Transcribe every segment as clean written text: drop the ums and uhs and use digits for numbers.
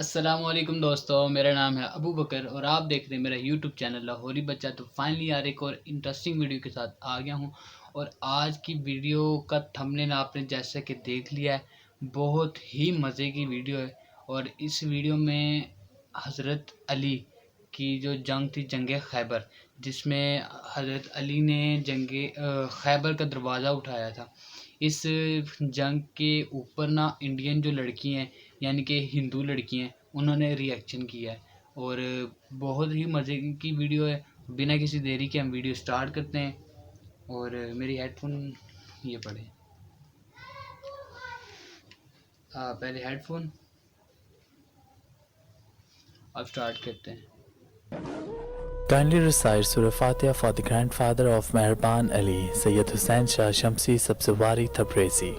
السلام علیکم دوستو، میرا نام ہے ابو بکر اور آپ دیکھ رہے ہیں میرا یوٹیوب چینل لاہوری بچہ۔ تو فائنلی یار ایک اور انٹرسٹنگ ویڈیو کے ساتھ آ گیا ہوں، اور آج کی ویڈیو کا تھمبنیل آپ نے جیسے کہ دیکھ لیا ہے، بہت ہی مزے کی ویڈیو ہے۔ اور اس ویڈیو میں حضرت علی کی جو جنگ تھی، جنگ خیبر، جس میں حضرت علی نے جنگ خیبر کا دروازہ اٹھایا تھا، اس جنگ کے اوپر نا انڈین جو لڑکی ہیں یعنی کہ ہندو لڑکی ہیں، انہوں نے ری ایکشن کیا ہے، اور بہت ہی مزے کی ویڈیو ہے۔ بنا کسی دیری کے ہم ویڈیو سٹارٹ کرتے ہیں، اور میری ہیڈ فون یہ پڑے، پہلے ہیڈ فون اب سٹارٹ کرتے ہیں۔ Kindly recite Surah Fatiha for the grandfather of Mehraban Ali, Sayyid Hussain Shah Shamsi Sabzwari Tabrizi.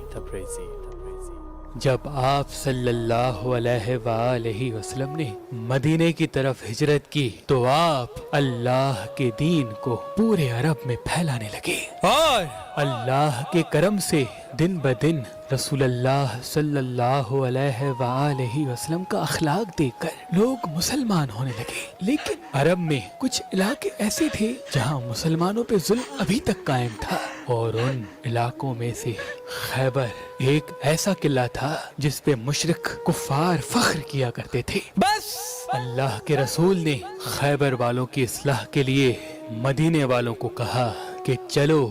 جب آپ صلی اللہ علیہ وآلہ وسلم نے مدینے کی طرف ہجرت کی تو آپ اللہ کے دین کو پورے عرب میں پھیلانے لگے، اور اللہ کے کرم سے دن بدن رسول اللہ صلی اللہ علیہ وآلہ وسلم کا اخلاق دیکھ کر لوگ مسلمان ہونے لگے۔ لیکن عرب میں کچھ علاقے ایسے تھے جہاں مسلمانوں پہ ظلم ابھی تک قائم تھا، اور ان علاقوں میں سے خیبر ایک ایسا قلعہ تھا جس پہ مشرک کفار فخر کیا کرتے تھے۔ بس اللہ کے رسول نے خیبر والوں کی اصلاح کے لیے مدینے والوں کو کہا کہ چلو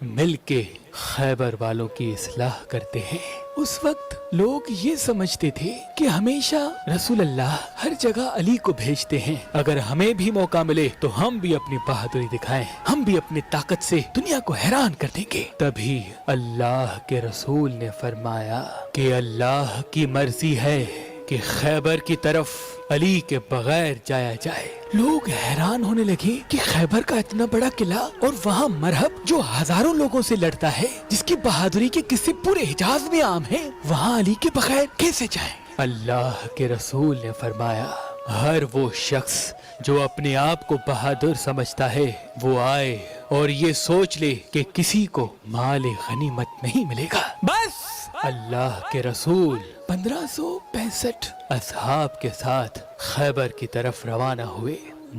مل کے خیبر والوں کی اصلاح کرتے ہیں۔ اس وقت لوگ یہ سمجھتے تھے کہ ہمیشہ رسول اللہ ہر جگہ علی کو بھیجتے ہیں، اگر ہمیں بھی موقع ملے تو ہم بھی اپنی بہادری دکھائیں، ہم بھی اپنی طاقت سے دنیا کو حیران کر دیں گے۔ تبھی اللہ کے رسول نے فرمایا کہ اللہ کی مرضی ہے کہ خیبر کی طرف علی کے بغیر جایا جائے۔ لوگ حیران ہونے لگے کہ خیبر کا اتنا بڑا قلعہ، اور وہاں مرہب جو ہزاروں لوگوں سے لڑتا ہے، جس کی بہادری کے قصے پورے حجاز میں عام ہیں، وہاں علی کے بغیر کیسے جائیں؟ اللہ کے رسول نے فرمایا ہر وہ شخص جو اپنے آپ کو بہادر سمجھتا ہے وہ آئے اور یہ سوچ لے کہ کسی کو مال غنیمت نہیں ملے گا۔ بس اللہ کے رسول 1565 اصحاب کے ساتھ خیبر کی طرف روانہ ہوئے،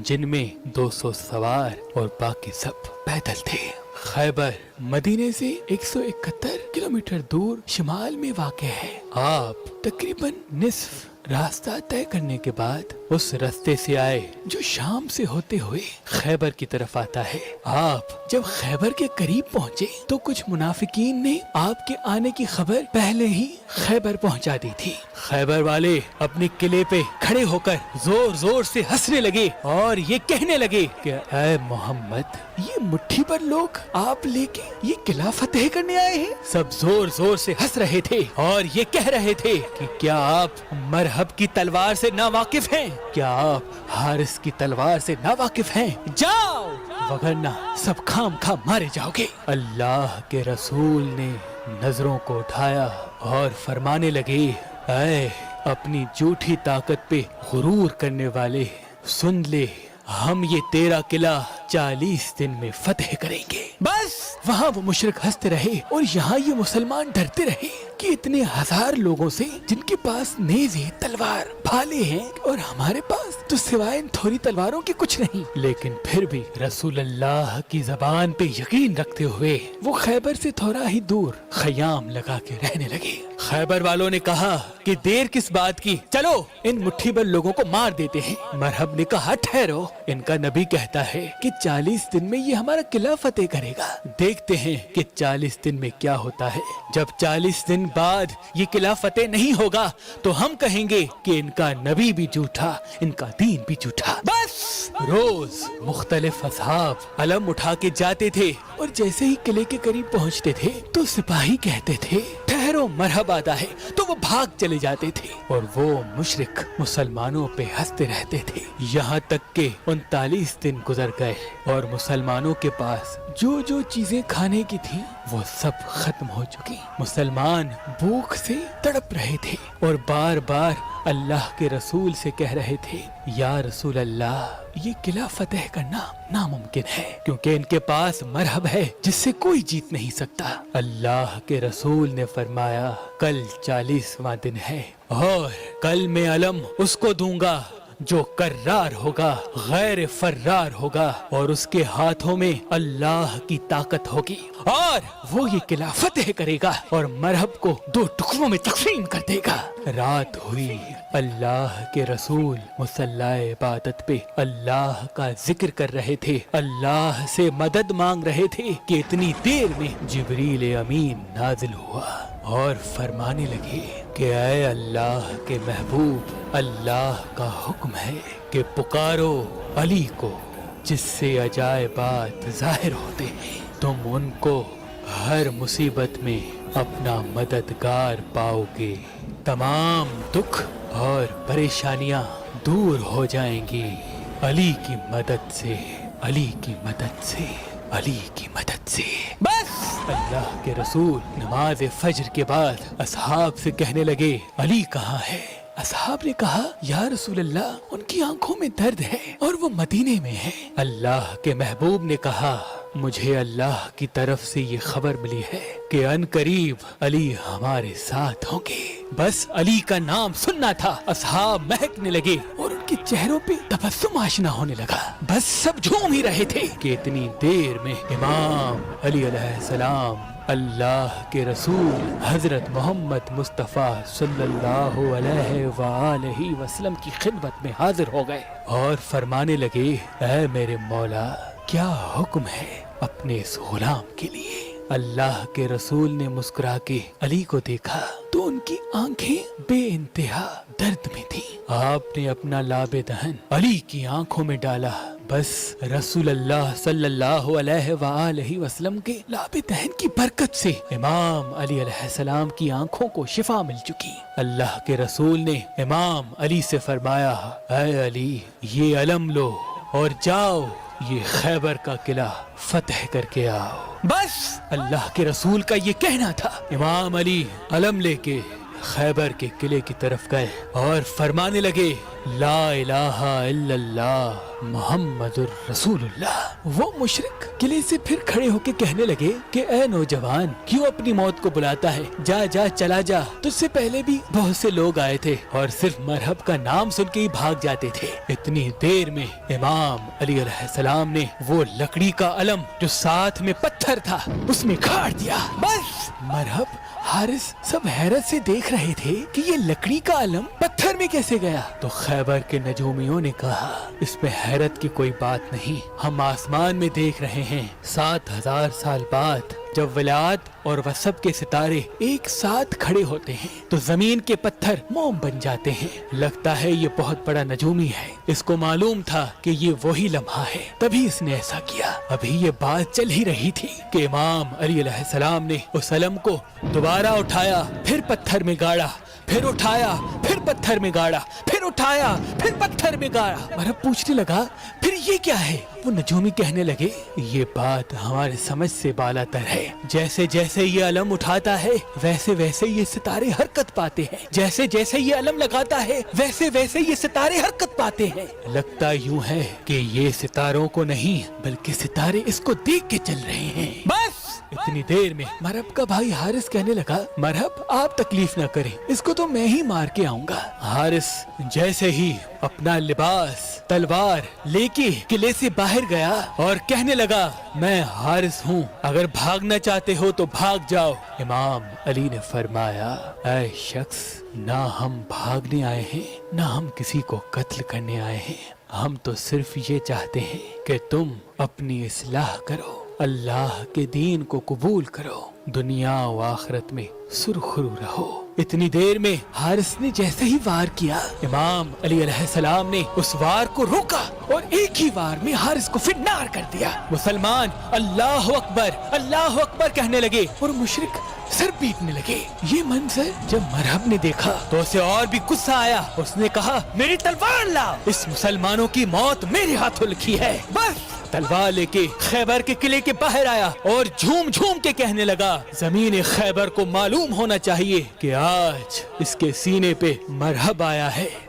جن میں 200 سوار اور باقی سب پیدل تھے۔ خیبر مدینے سے 171 کلومیٹر دور شمال میں واقع ہے۔ آپ تقریباً نصف راستہ طے کرنے کے بعد اس راستے سے آئے جو شام سے ہوتے ہوئے خیبر کی طرف آتا ہے۔ آپ جب خیبر کے قریب پہنچے تو کچھ منافقین نے آپ کے آنے کی خبر پہلے ہی خیبر پہنچا دی تھی۔ خیبر والے اپنے قلعے پہ کھڑے ہو کر زور زور سے ہنسنے لگے اور یہ کہنے لگے کہ اے محمد، یہ مٹھی پر لوگ آپ لے کے یہ قلعہ فتح کرنے آئے ہیں۔ سب زور زور سے ہنس رہے تھے اور یہ کہہ رہے تھے کہ کیا آپ مرہب کی تلوار سے ناواقف ہیں؟ کیا آپ حارث کی تلوار سے ناواقف ہیں؟ جاؤ، وگرنہ سب خام خام مارے جاؤ گے۔ اللہ کے رسول نے نظروں کو اٹھایا اور فرمانے لگے اے اپنی جھوٹی طاقت پہ غرور کرنے والے، سن لے، ہم یہ تیرا قلعہ 40 دن میں فتح کریں گے۔ بس وہاں وہ مشرک ہنستے رہے اور یہاں یہ مسلمان ڈرتے رہے کہ اتنے ہزار لوگوں سے جن کے پاس نیزے، تلوار، بھالے ہیں، اور ہمارے پاس تو سوائے ان تھوڑی تلواروں کے کچھ نہیں۔ لیکن پھر بھی رسول اللہ کی زبان پہ یقین رکھتے ہوئے وہ خیبر سے تھوڑا ہی دور خیام لگا کے رہنے لگے۔ خیبر والوں نے کہا کہ دیر کس بات کی، چلو ان مٹھی بھر لوگوں کو مار دیتے ہیں۔ مرہب نے کہا ٹھہرو، ان کا نبی کہتا ہے کہ 40 دن میں یہ ہمارا قلعہ فتح کرے گا، دیکھتے ہیں کہ 40 دن میں کیا ہوتا ہے۔ جب 40 دن بعد یہ قلعہ فتح نہیں ہوگا تو ہم کہیں گے کہ ان کا نبی بھی جھوٹا، ان کا دین بھی جھوٹا۔ بس روز مختلف اصحاب علم اٹھا کے جاتے تھے، اور جیسے ہی قلعے کے قریب پہنچتے تھے تو سپاہی کہتے تھے ٹھہرو، مرحب آتا ہے، تو وہ بھاگ چلے جاتے تھے، اور وہ مشرک مسلمانوں پہ ہنستے رہتے تھے، یہاں تک کہ 39 دن گزر گئے اور مسلمانوں کے پاس جو جو چیزیں کھانے کی تھی وہ سب ختم ہو چکی۔ مسلمان بھوک سے تڑپ رہے تھے اور بار بار اللہ کے رسول سے کہہ رہے تھے یا رسول اللہ، یہ قلعہ فتح کرنا ناممکن ہے کیونکہ ان کے پاس مرہب ہے جس سے کوئی جیت نہیں سکتا۔ اللہ کے رسول نے فرمایا کل 40واں دن ہے اور کل میں علم اس کو دوں گا جو کرار ہوگا، غیر فرار ہوگا، اور اس کے ہاتھوں میں اللہ کی طاقت ہوگی اور وہ یہ قلعہ فتح کرے گا اور مرہب کو 2 ٹکڑوں میں تقسیم کر دے گا۔ رات ہوئی، اللہ کے رسول مصلی عبادت پہ اللہ کا ذکر کر رہے تھے، اللہ سے مدد مانگ رہے تھے کہ اتنی دیر میں جبریل امین نازل ہوا اور فرمانے لگے کہ اے اللہ کے محبوب، اللہ کا حکم ہے کہ پکارو علی کو جس سے عجائبات ظاہر ہوتے ہیں، تم ان کو ہر مصیبت میں اپنا مددگار پاؤ گے، تمام دکھ اور پریشانیاں دور ہو جائیں گی علی کی مدد سے، علی کی مدد سے، علی کی مدد سے۔ بس اللہ کے رسول نماز فجر کے بعد اصحاب سے کہنے لگے علی کہاں ہے؟ اصحاب نے کہا یا رسول اللہ ان کی آنکھوں میں درد ہے اور وہ مدینے میں ہے۔ اللہ کے محبوب نے کہا مجھے اللہ کی طرف سے یہ خبر ملی ہے کہ ان قریب علی ہمارے ساتھ ہوں گے۔ بس علی کا نام سننا تھا، اصحاب مہکنے لگے اور ان کے چہروں پہ تبسم آشنا ہونے لگا۔ بس سب جھوم ہی رہے تھے کہ اتنی دیر میں امام علی علیہ السلام اللہ کے رسول حضرت محمد مصطفیٰ صلی اللہ علیہ وآلہ وسلم کی خدمت میں حاضر ہو گئے اور فرمانے لگے اے میرے مولا، کیا حکم ہے اپنے اس غلام کے لیے؟ اللہ کے رسول نے مسکرا کے علی کو دیکھا تو ان کی آنکھیں بے انتہا درد میں تھیں۔ آپ نے اپنا لاب دہن علی کی آنکھوں میں ڈالا، بس رسول اللہ صلی اللہ علیہ وآلہ وسلم کے لاب دہن کی برکت سے امام علی علیہ السلام کی آنکھوں کو شفا مل چکی۔ اللہ کے رسول نے امام علی سے فرمایا اے علی، یہ علم لو اور جاؤ یہ خیبر کا قلعہ فتح کر کے آؤ۔ بس اللہ کے رسول کا یہ کہنا تھا۔ امام علی علم لے کے خیبر کے قلعے کی طرف گئے اور فرمانے لگے لا الہ الا اللہ محمد الرسول اللہ۔ وہ مشرک قلعے سے پھر کھڑے ہو کے کہنے لگے کہ اے نوجوان، کیوں اپنی موت کو بلاتا ہے؟ جا جا چلا جا، تجھ سے پہلے بھی بہت سے لوگ آئے تھے اور صرف مرہب کا نام سن کے ہی بھاگ جاتے تھے۔ اتنی دیر میں امام علی علیہ السلام نے وہ لکڑی کا علم جو ساتھ میں پتھر تھا اس میں کھاڑ دیا۔ بس مرہب حارث سب حیرت سے دیکھ رہے تھے کہ یہ لکڑی کا علم پتھر میں کیسے گیا۔ تو خیبر کے نجومیوں نے کہا اس میں حیرت کی کوئی بات نہیں، ہم آسمان میں دیکھ رہے ہیں 7000 سال بعد جب ولاد اور وصب کے ستارے ایک ساتھ کھڑے ہوتے ہیں تو زمین کے پتھر موم بن جاتے ہیں۔ لگتا ہے یہ بہت بڑا نجومی ہے، اس کو معلوم تھا کہ یہ وہی لمحہ ہے، تبھی اس نے ایسا کیا۔ ابھی یہ بات چل ہی رہی تھی کہ امام علی علیہ السلام نے اس علم کو دوبارہ اٹھایا، پھر پتھر میں گاڑا، پھر اٹھایا، پھر پتھر میں گاڑا، پھر اٹھایا، پھر پتھر میں گاڑا۔ مرہب پوچھنے لگا پھر یہ کیا ہے؟ وہ نجومی کہنے لگے یہ بات ہمارے سمجھ سے بالا تر ہے، جیسے جیسے یہ علم اٹھاتا ہے ویسے ویسے یہ ستارے حرکت پاتے ہیں، جیسے جیسے یہ علم لگاتا ہے ویسے ویسے یہ ستارے حرکت پاتے ہیں۔ لگتا یوں ہے کہ یہ ستاروں کو نہیں بلکہ ستارے اس کو دیکھ کے چل رہے ہیں۔ بس اتنی دیر میں مرہب کا بھائی حارث کہنے لگا مرہب آپ تکلیف نہ کریں، اس کو تو میں ہی مار کے آؤں گا۔ حارث جیسے ہی اپنا لباس تلوار لے کے قلعے سے باہر گیا اور کہنے لگا میں حارث ہوں، اگر بھاگنا چاہتے ہو تو بھاگ جاؤ۔ امام علی نے فرمایا اے شخص، نہ ہم بھاگنے آئے ہیں نہ ہم کسی کو قتل کرنے آئے ہیں، ہم تو صرف یہ چاہتے ہیں کہ تم اپنی اصلاح کرو، اللہ کے دین کو قبول کرو، دنیا و آخرت میں سرخرو رہو۔ اتنی دیر میں حارث نے جیسے ہی وار کیا، امام علی علیہ السلام نے اس وار کو روکا اور ایک ہی وار میں حارث کو فنار کر دیا۔ مسلمان اللہ اکبر کہنے لگے اور مشرک سر پیٹنے لگے۔ یہ منظر جب مرہب نے دیکھا تو اسے اور بھی غصہ آیا، اس نے کہا میری تلوار لا، اس مسلمانوں کی موت میرے ہاتھوں لکھی ہے۔ بس تلوار لے کے خیبر کے قلعے کے باہر آیا اور جھوم جھوم کے کہنے لگا زمین خیبر کو معلوم ہونا چاہیے کہ آج اس کے سینے پہ مرہب آیا ہے۔